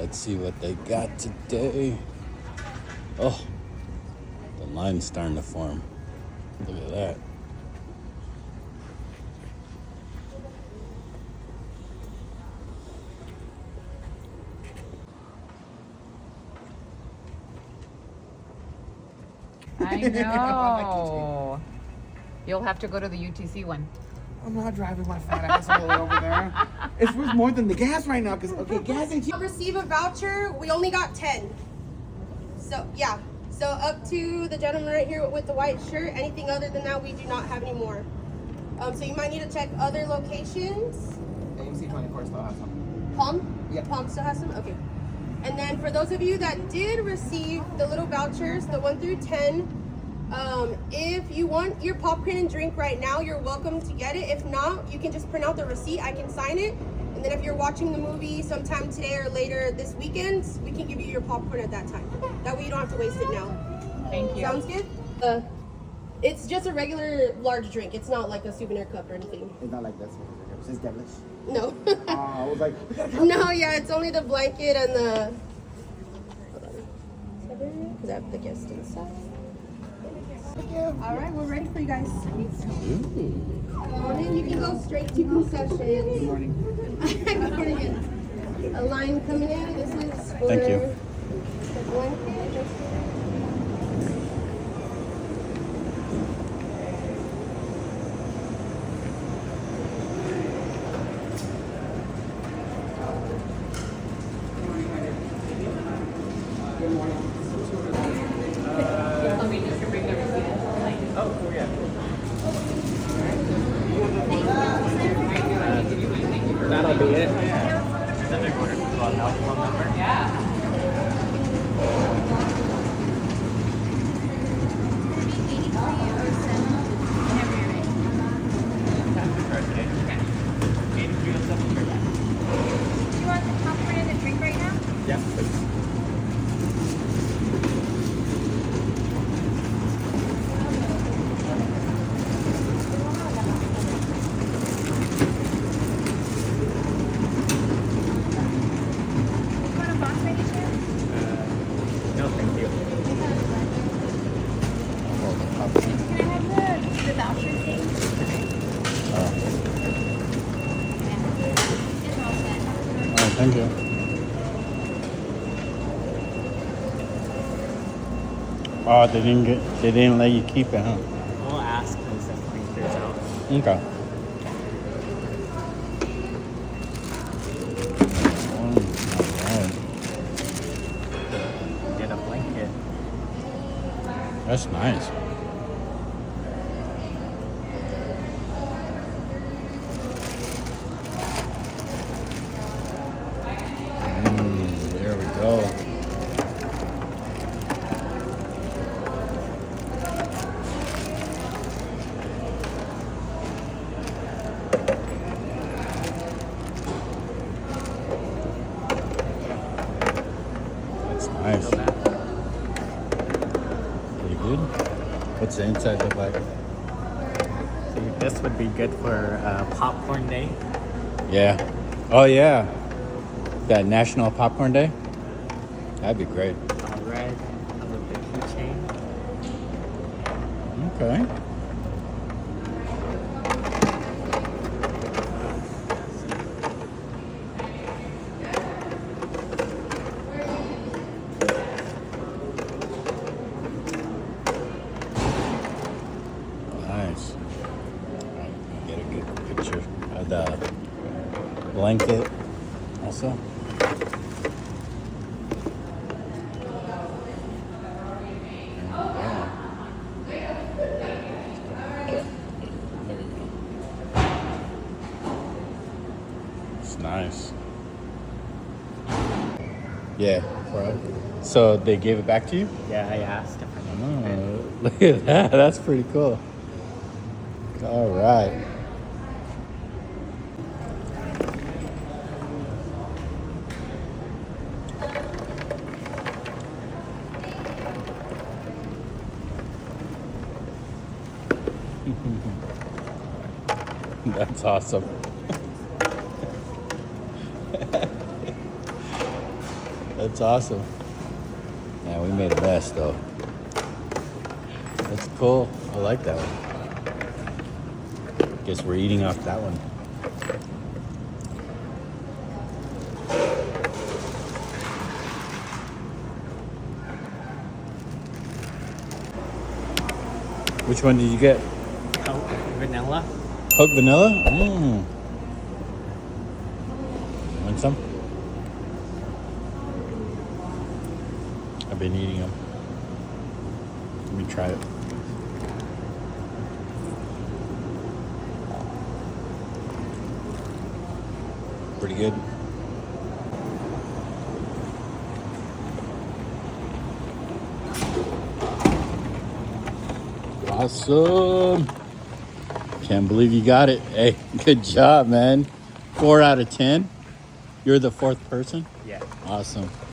Let's see what they got today. Oh, the line's starting to form. Look at that. I know. You'll have to go to the UTC one. I'm not driving my fat ass all the way over there. It's worth more than the gas right now, because, okay, gas and cheap. Receive a voucher. We only got 10. So, yeah. So, up to the gentleman right here with the white shirt. Anything other than that, we do not have any more. So, you might need to check other locations. AMC 24 still has some. Palm? Yep. Palm still has some? Okay. And then for those of you that did receive the little vouchers, the 1 through 10, if you want your popcorn and drink right now, you're welcome to get it. If not, you can just print out the receipt. I can sign it. And then if you're watching the movie sometime today or later this weekend, we can give you your popcorn at that time. That way you don't have to waste it now. Thank you. Sounds good? It's just a regular large drink. It's not like a souvenir cup or anything. It's not like this. It's devilish. No. I was like... No, yeah, it's only the blanket and the... Hold on. Because I have the guest inside. All right, we're ready for you guys. Come on in. You can go straight to concessions. Good morning. Good morning. A line coming in. This is for Thank you. the blanket. That'll be it. Do you want the popcorn and the drink right now? Yes, please. You want a box by any chance? No, thank you. Can I have the voucher, please? It's all set. Oh, thank you. Oh, they didn't let you keep it, huh? We'll ask those that bring theirs out. Okay. Alright. Get a blanket. That's nice. There we go. That's nice. Pretty good. What's the inside look like? See, this would be good for popcorn day. Yeah. Oh yeah. That National Popcorn Day? That'd be great. All right. A little bit keychain. Okay. Nice. I'll get a good picture of the blanket also. It's nice. Yeah. So they gave it back to you? Yeah, I asked if I Oh, look at that. That's pretty cool. All right. That's awesome. That's awesome. Yeah, we made a mess though. That's cool. I like that one. Guess we're eating off that one. Which one did you get? Coke vanilla. Coke vanilla? Mmm. Want some? I've been eating them. Let me try it. Pretty good. Awesome. Can't believe you got it. Hey, good job, man. 4 out of 10. You're the 4th person? Yeah. Awesome.